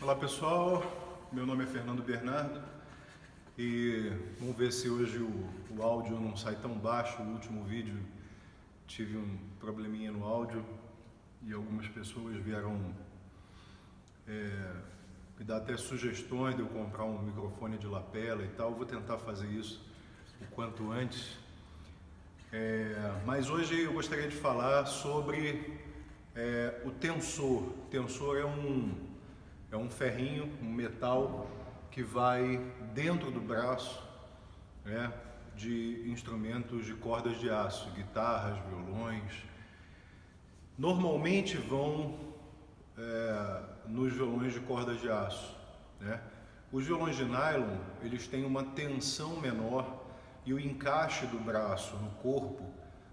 Olá pessoal, meu nome é Fernando Bernardo e vamos ver se hoje o áudio não sai tão baixo. No último vídeo tive um probleminha no áudio e algumas pessoas vieram me dar até sugestões de eu comprar um microfone de lapela e tal. Eu vou tentar fazer isso o quanto antes. Mas hoje eu gostaria de falar sobre o tensor. O tensor é um ferrinho, um metal que vai dentro do braço, né, de instrumentos de cordas de aço, guitarras, violões. Normalmente vão nos violões de cordas de aço, né? Os violões de nylon, eles têm uma tensão menor e o encaixe do braço no corpo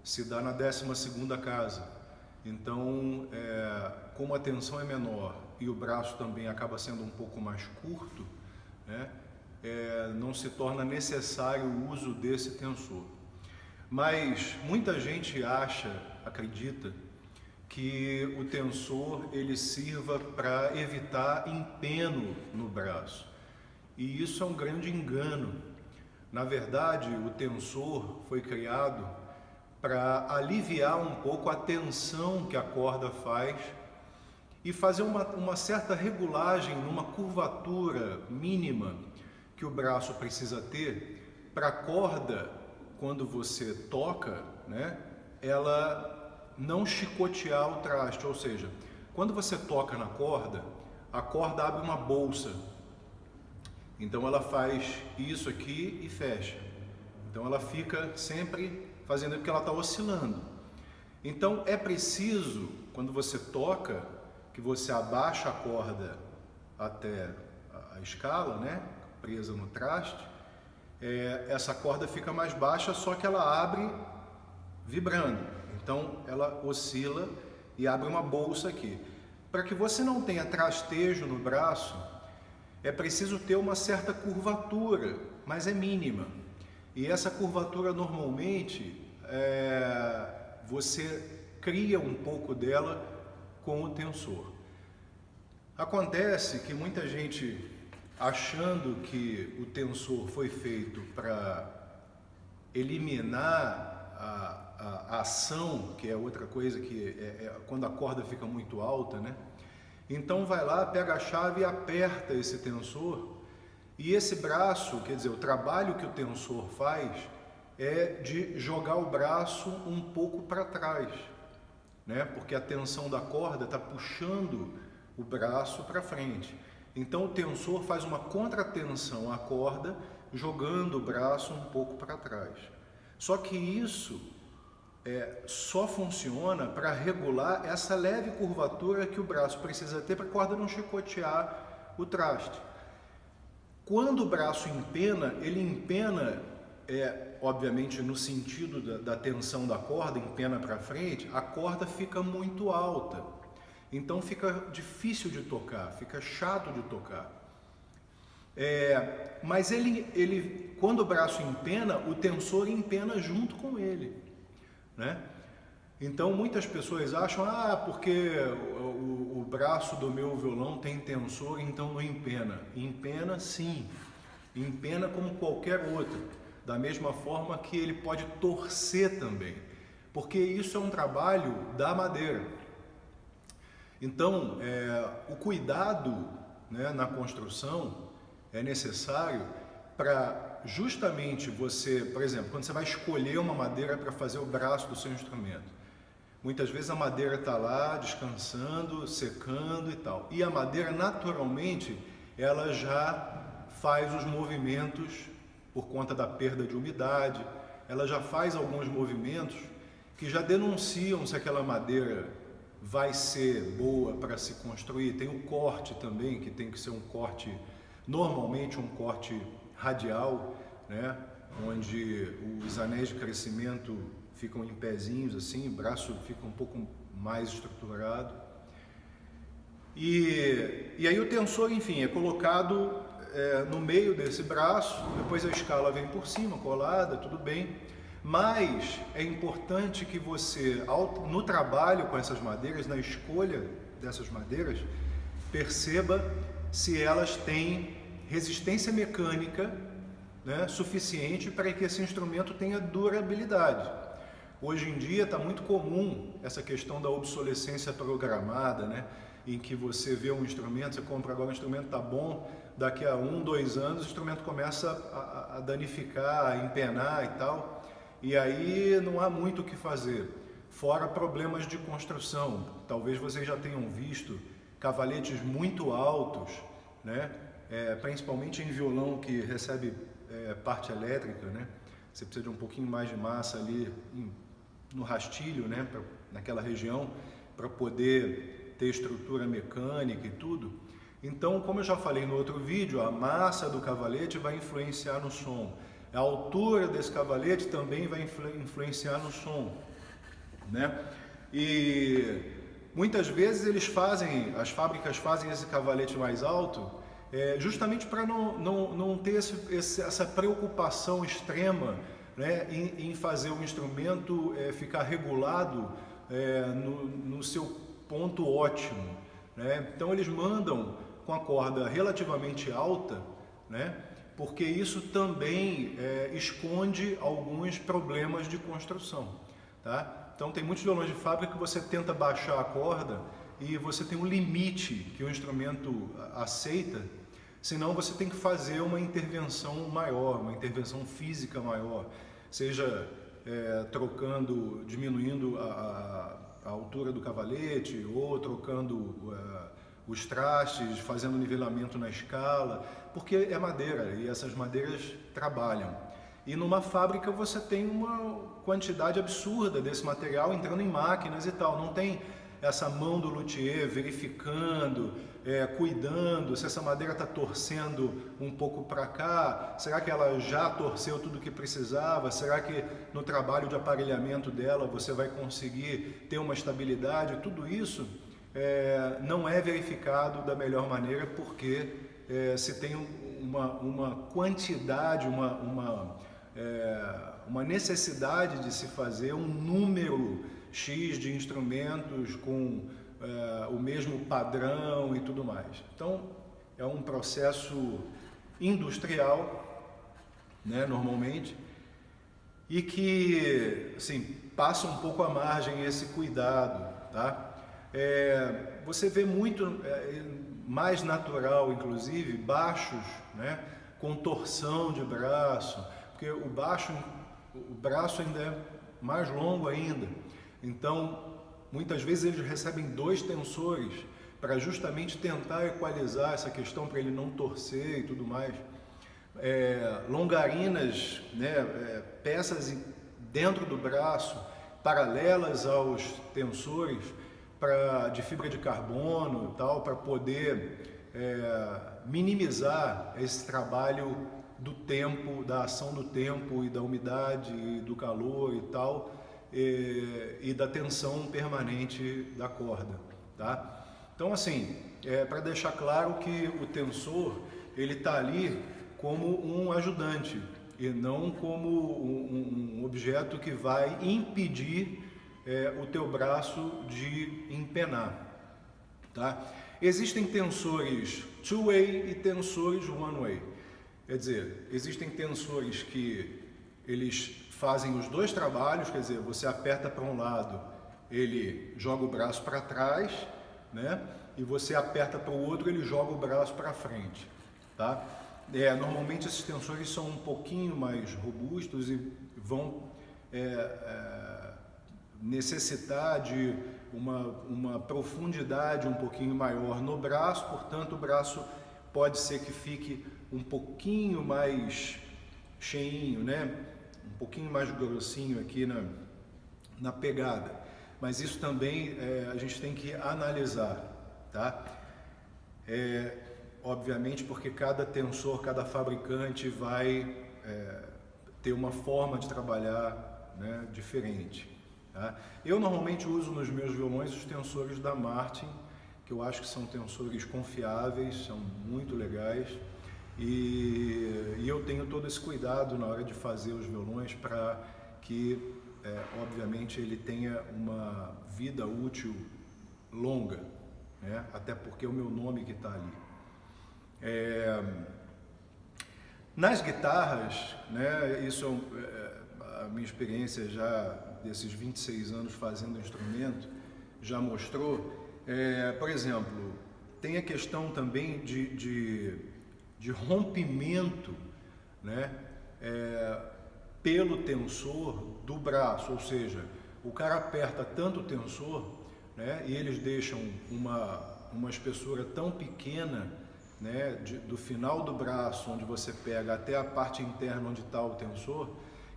se dá na 12ª casa. Então, como a tensão é menor e o braço também acaba sendo um pouco mais curto, né, não se torna necessário o uso desse tensor. Mas muita gente acredita que o tensor ele sirva para evitar empeno no braço. E isso é um grande engano. Na verdade, o tensor foi criado para aliviar um pouco a tensão que a corda faz e fazer uma certa regulagem numa curvatura mínima que o braço precisa ter para a corda, quando você toca, né, ela não chicotear o traste. Ou seja, quando você toca na corda, a corda abre uma bolsa. Então ela faz isso aqui e fecha. Então ela fica sempre fazendo porque ela está oscilando. Então é preciso, quando você toca, que você abaixa a corda até a escala, né, presa no traste. Essa corda fica mais baixa, só que ela abre vibrando. Então ela oscila e abre uma bolsa aqui. Para que você não tenha trastejo no braço, é preciso ter uma certa curvatura, mas é mínima. E essa curvatura normalmente você cria um pouco dela com o tensor. Acontece que muita gente, achando que o tensor foi feito para eliminar a ação, que é outra coisa, que quando a corda fica muito alta, né? Então vai lá, pega a chave e aperta esse tensor, e esse braço, quer dizer, o trabalho que o tensor faz é de jogar o braço um pouco para trás, né? Porque a tensão da corda está puxando o braço para frente. Então o tensor faz uma contratensão à corda, jogando o braço um pouco para trás. Só que isso só funciona para regular essa leve curvatura que o braço precisa ter para a corda não chicotear o traste. Quando o braço empena, ele empena, obviamente no sentido da tensão da corda, empena para frente, a corda fica muito alta. Então fica difícil de tocar, fica chato de tocar. Mas quando o braço empena, o tensor empena junto com ele, né? Então muitas pessoas acham, porque o braço do meu violão tem tensor, então não empena. Empena sim, empena como qualquer outro, da mesma forma que ele pode torcer também, porque isso é um trabalho da madeira. Então o cuidado, né, na construção é necessário para justamente você, por exemplo, quando você vai escolher uma madeira para fazer o braço do seu instrumento, muitas vezes a madeira está lá descansando, secando e tal, e a madeira naturalmente ela já faz os movimentos por conta da perda de umidade, ela já faz alguns movimentos que já denunciam se aquela madeira vai ser boa para se construir. Tem o corte também, que tem que ser um corte, normalmente um corte radial, né, onde os anéis de crescimento ficam em pezinhos assim, o braço fica um pouco mais estruturado. E aí o tensor, enfim, é colocado no meio desse braço, depois a escala vem por cima, colada, tudo bem. Mas é importante que você, no trabalho com essas madeiras, na escolha dessas madeiras, perceba se elas têm resistência mecânica, né, suficiente para que esse instrumento tenha durabilidade. Hoje em dia está muito comum essa questão da obsolescência programada, né, em que você vê um instrumento, você compra agora um instrumento, está bom, daqui a 1, 2 anos o instrumento começa a danificar, a empenar e tal, e aí não há muito o que fazer. Fora problemas de construção, talvez vocês já tenham visto cavaletes muito altos, né? Principalmente em violão que recebe parte elétrica, né? Você precisa de um pouquinho mais de massa ali no rastilho, né? Naquela região, para poder ter estrutura mecânica e tudo. Então, como eu já falei no outro vídeo, a massa do cavalete vai influenciar no som. A altura desse cavalete também vai influenciar no som, né? E muitas vezes as fábricas fazem esse cavalete mais alto justamente para não ter essa preocupação extrema, né, em fazer o instrumento ficar regulado no seu ponto ótimo, né? Então eles mandam com a corda relativamente alta, né, porque isso também esconde alguns problemas de construção, tá? Então tem muitos violões de fábrica que você tenta baixar a corda e você tem um limite que o instrumento aceita, senão você tem que fazer uma intervenção maior, uma intervenção física maior, seja diminuindo a altura do cavalete, ou trocando os trastes, fazendo nivelamento na escala, porque é madeira e essas madeiras trabalham. E numa fábrica você tem uma quantidade absurda desse material entrando em máquinas e tal, não tem essa mão do luthier verificando, cuidando se essa madeira está torcendo um pouco para cá, será que ela já torceu tudo o que precisava, será que no trabalho de aparelhamento dela você vai conseguir ter uma estabilidade, tudo isso não é verificado da melhor maneira porque se tem uma quantidade, uma necessidade de se fazer um número X de instrumentos com o mesmo padrão e tudo mais. Então, é um processo industrial, né, normalmente, e que, assim, passa um pouco à margem esse cuidado, tá? Você vê muito mais natural, inclusive, baixos, né, com torção de braço, porque o braço ainda é mais longo ainda. Então, muitas vezes eles recebem 2 tensores para justamente tentar equalizar essa questão, para ele não torcer e tudo mais. Longarinas, né, peças dentro do braço, paralelas aos tensores, de fibra de carbono e tal, para poder minimizar esse trabalho do tempo, da ação do tempo e da umidade e do calor e tal, e da tensão permanente da corda, tá? Então, assim, para deixar claro que o tensor ele está ali como um ajudante e não como um objeto que vai impedir o teu braço de empenar, tá? Existem tensores two-way e tensores one-way. Quer dizer, existem tensores que eles fazem os 2 trabalhos, quer dizer, você aperta para um lado, ele joga o braço para trás, né? E você aperta para o outro, ele joga o braço para frente, tá? Normalmente esses tensores são um pouquinho mais robustos e vão necessitar de uma profundidade um pouquinho maior no braço, portanto o braço pode ser que fique um pouquinho mais cheinho, né? Um pouquinho mais grossinho aqui na pegada, mas isso também a gente tem que analisar, tá? Obviamente porque cada tensor, cada fabricante vai ter uma forma de trabalhar, né, diferente, tá? Eu normalmente uso nos meus violões os tensores da Martin, que eu acho que são tensores confiáveis, são muito legais. E eu tenho todo esse cuidado na hora de fazer os violões para que, obviamente, ele tenha uma vida útil longa, né? Até porque é o meu nome que está ali. Nas guitarras, né, isso a minha experiência já desses 26 anos fazendo instrumento já mostrou. Por exemplo, tem a questão também de rompimento, né, pelo tensor do braço, ou seja, o cara aperta tanto o tensor, né, e eles deixam uma espessura tão pequena, né, do final do braço, onde você pega, até a parte interna onde está o tensor,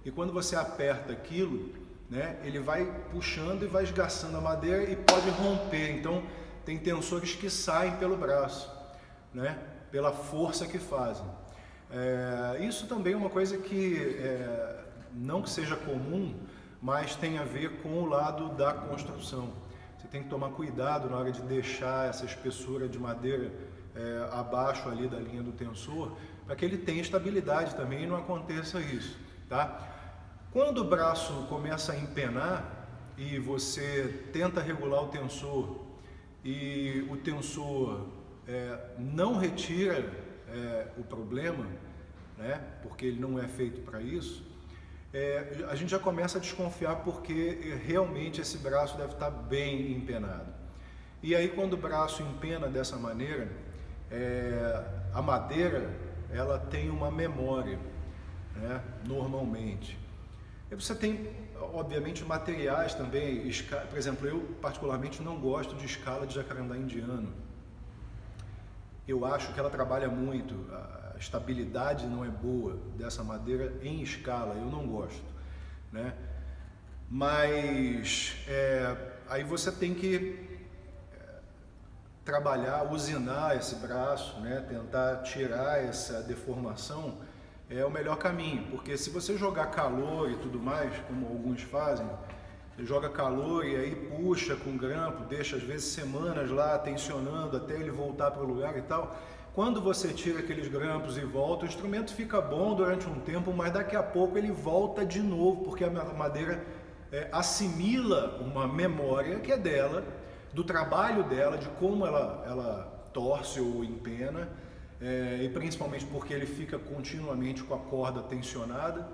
e quando você aperta aquilo, né, ele vai puxando e vai esgaçando a madeira e pode romper. Então tem tensores que saem pelo braço, né, pela força que fazem. Isso também é uma coisa que não que seja comum, mas tem a ver com o lado da construção. Você tem que tomar cuidado na hora de deixar essa espessura de madeira abaixo ali da linha do tensor, para que ele tenha estabilidade também e não aconteça isso, tá? Quando o braço começa a empenar e você tenta regular o tensor e o tensor não retira o problema, né, porque ele não é feito para isso, a gente já começa a desconfiar, porque realmente esse braço deve estar bem empenado. E aí, quando o braço empena dessa maneira, a madeira ela tem uma memória, né, normalmente. E você tem, obviamente, materiais também. Por exemplo, eu particularmente não gosto de escala de jacarandá indiano. Eu acho que ela trabalha muito, a estabilidade não é boa dessa madeira em escala, eu não gosto, né? Mas aí você tem que trabalhar, usinar esse braço, né? Tentar tirar essa deformação é o melhor caminho, porque se você jogar calor e tudo mais, como alguns fazem, você joga calor e aí puxa com grampo, deixa às vezes semanas lá tensionando até ele voltar para o lugar e tal. Quando você tira aqueles grampos e volta, o instrumento fica bom durante um tempo, mas daqui a pouco ele volta de novo, porque a madeira assimila uma memória que é dela, do trabalho dela, de como ela torce ou empena, e principalmente porque ele fica continuamente com a corda tensionada,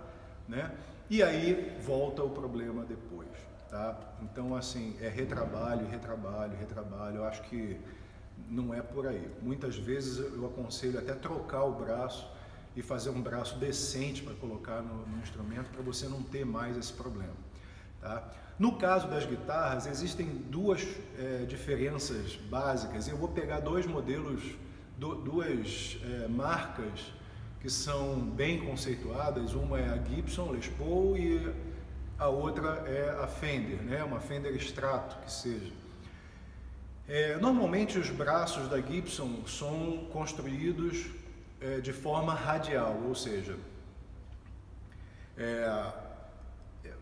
né? E aí volta o problema depois, tá? Então, assim, retrabalho, eu acho que não é por aí. Muitas vezes eu aconselho até trocar o braço e fazer um braço decente para colocar no instrumento, para você não ter mais esse problema, tá? No caso das guitarras, existem duas diferenças básicas. Eu vou pegar dois modelos, duas marcas que são bem conceituadas. Uma é a Gibson Les Paul e a outra é a Fender, né? Uma Fender Strato, que seja. Normalmente os braços da Gibson são construídos de forma radial, ou seja,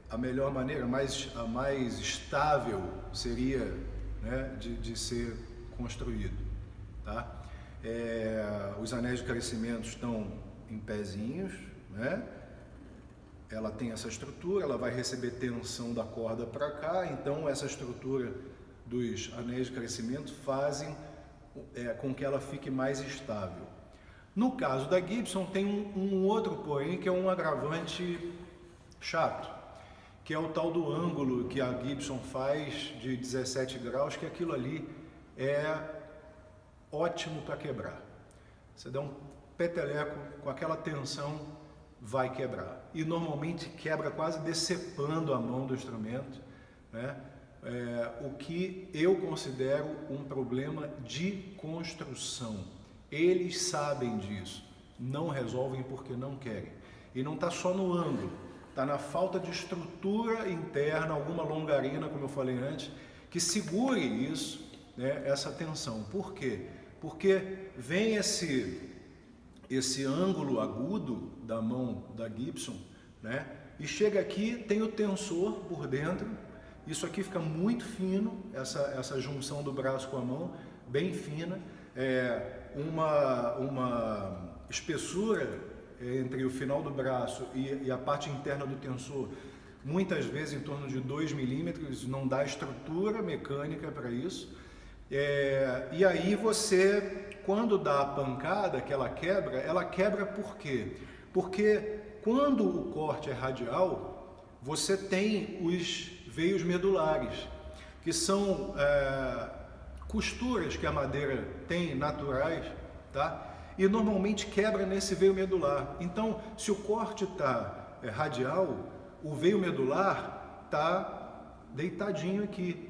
a melhor maneira, a mais estável seria, né, de ser construído, tá? Os anéis de crescimento estão em pezinhos, né? Ela tem essa estrutura, ela vai receber tensão da corda para cá, então essa estrutura dos anéis de crescimento fazem com que ela fique mais estável. No caso da Gibson tem um outro porém, que é um agravante chato, que é o tal do ângulo que a Gibson faz de 17 graus, que aquilo ali é ótimo para quebrar. Você dá um peteleco com aquela tensão, vai quebrar. E normalmente quebra quase decepando a mão do instrumento, né? O que eu considero um problema de construção. Eles sabem disso, não resolvem porque não querem. E não está só no ângulo, está na falta de estrutura interna, alguma longarina, como eu falei antes, que segure isso, né, essa tensão. Por quê? Porque vem esse ângulo agudo da mão da Gibson, né, e chega aqui, tem o tensor por dentro. Isso aqui fica muito fino, essa junção do braço com a mão, bem fina, uma espessura entre o final do braço e a parte interna do tensor, muitas vezes em torno de 2 milímetros, não dá estrutura mecânica para isso. E aí você quando dá a pancada, que ela quebra por quê? Porque quando o corte é radial, você tem os veios medulares, que são costuras que a madeira tem naturais, tá? E normalmente quebra nesse veio medular. Então, se o corte está radial, o veio medular está deitadinho aqui,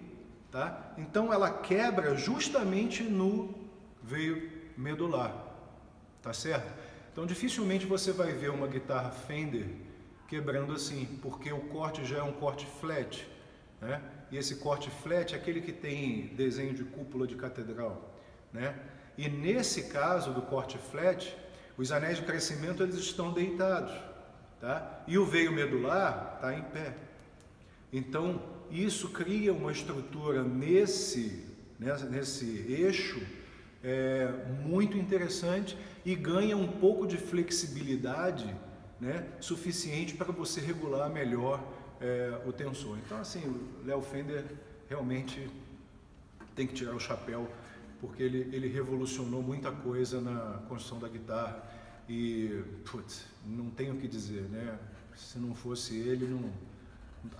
tá? Então ela quebra justamente no veio medular, tá certo? Então dificilmente você vai ver uma guitarra Fender quebrando assim, porque o corte já é um corte flat, né? E esse corte flat é aquele que tem desenho de cúpula de catedral, né? E nesse caso do corte flat, os anéis de crescimento eles estão deitados, tá? E o veio medular está em pé. Então isso cria uma estrutura nesse eixo muito interessante e ganha um pouco de flexibilidade, né, suficiente para você regular melhor o tensor. Então assim, o Léo Fender realmente tem que tirar o chapéu, porque ele revolucionou muita coisa na construção da guitarra e, putz, não tenho o que dizer, né? Se não fosse ele,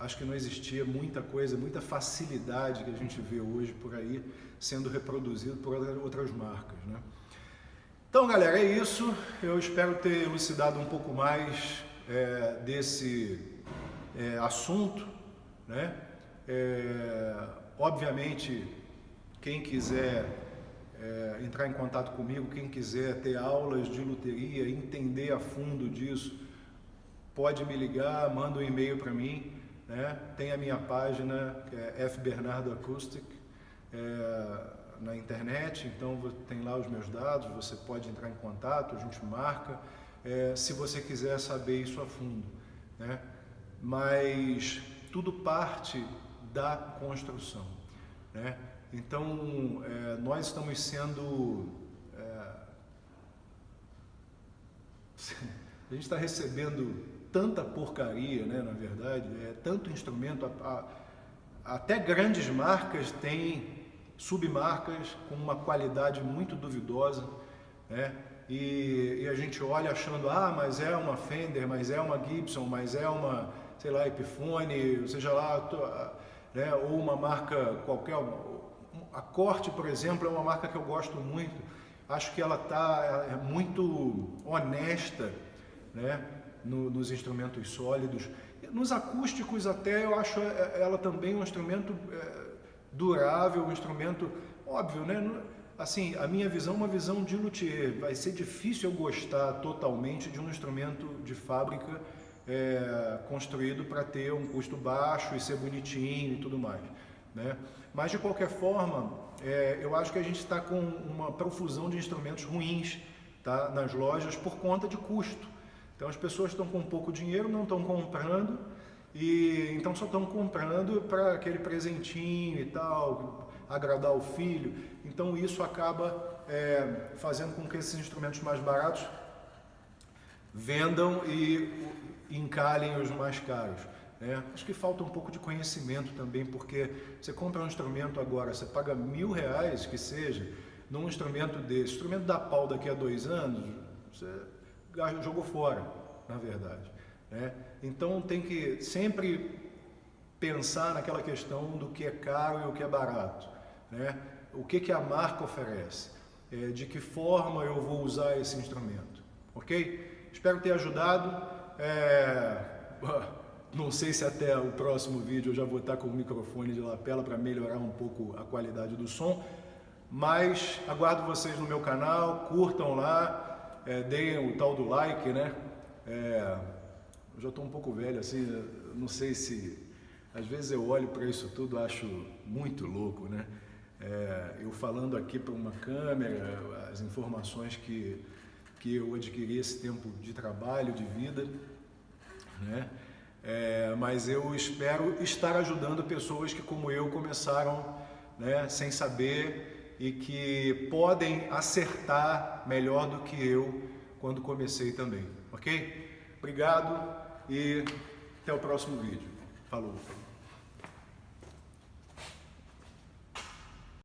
acho que não existia muita coisa, muita facilidade que a gente vê hoje por aí sendo reproduzido por outras marcas, né? Então, galera, é isso. Eu espero ter elucidado um pouco mais desse assunto, né? Obviamente, quem quiser entrar em contato comigo, quem quiser ter aulas de luteria, entender a fundo disso, pode me ligar, manda um e-mail para mim, né? Tem a minha página, que é F. Bernardo Acoustic, na internet, então tem lá os meus dados, você pode entrar em contato, a gente marca, se você quiser saber isso a fundo, né? Mas tudo parte da construção, né? Então, nós estamos sendo... a gente está recebendo tanta porcaria, né, na verdade, tanto instrumento, até grandes marcas têm submarcas com uma qualidade muito duvidosa, né? E a gente olha achando, mas é uma Fender, mas é uma Gibson, mas é uma, sei lá, Epiphone, seja lá, né, ou uma marca qualquer. A Corte, por exemplo, é uma marca que eu gosto muito, acho que ela é muito honesta, né, nos instrumentos sólidos. Nos acústicos até eu acho ela também um instrumento durável, um instrumento óbvio, né? Assim, a minha visão é uma visão de luthier. Vai ser difícil eu gostar totalmente de um instrumento de fábrica construído para ter um custo baixo e ser bonitinho e tudo mais, né? Mas de qualquer forma, eu acho que a gente está com uma profusão de instrumentos ruins, tá, nas lojas por conta de custo. Então as pessoas estão com pouco dinheiro, não estão comprando, e então só estão comprando para aquele presentinho e tal, agradar o filho. Então isso acaba fazendo com que esses instrumentos mais baratos vendam e encalhem os mais caros, né? Acho que falta um pouco de conhecimento também, porque você compra um instrumento agora, você paga R$1.000 que seja, num instrumento desse, instrumento dá pau daqui a 2 anos, você jogou fora, na verdade, né? Então tem que sempre pensar naquela questão do que é caro e o que é barato, né? O que a marca oferece, de que forma eu vou usar esse instrumento, ok? Espero ter ajudado. Não sei se até o próximo vídeo eu já vou estar com o microfone de lapela para melhorar um pouco a qualidade do som, mas aguardo vocês no meu canal, curtam lá, deem o tal do like, né? Eu já estou um pouco velho assim, não sei se... Às vezes eu olho para isso tudo, acho muito louco, né? Eu falando aqui para uma câmera, as informações que eu adquiri esse tempo de trabalho, de vida, né? Mas eu espero estar ajudando pessoas que, como eu, começaram, né, sem saber e que podem acertar melhor do que eu quando comecei também, ok? Obrigado e até o próximo vídeo. Falou!